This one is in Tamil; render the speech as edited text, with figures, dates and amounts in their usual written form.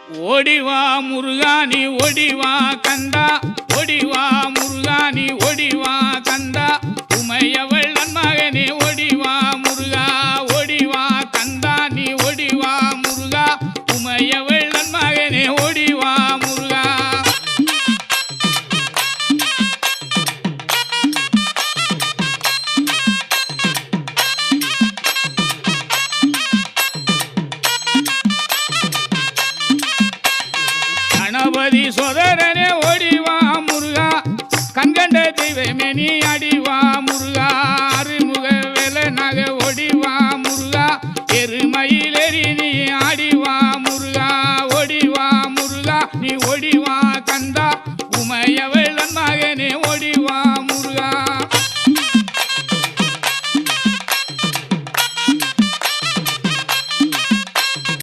ஓடிவா முருகா நீ ஓடிவா கந்தா, ஓடிவா முருகா நீ ஓடிவா கந்தா, உமையவள் நன்மகனே ஓடிவா முருகா, ஓடிவா கந்தா நீ ஓடிவா முருகா, உமையவள் நன்மகனே ஓடிவா முருகா. கணபதி சோதரனே ஓடிவா முருகா, கண்கண்ட தெய்வமே நீ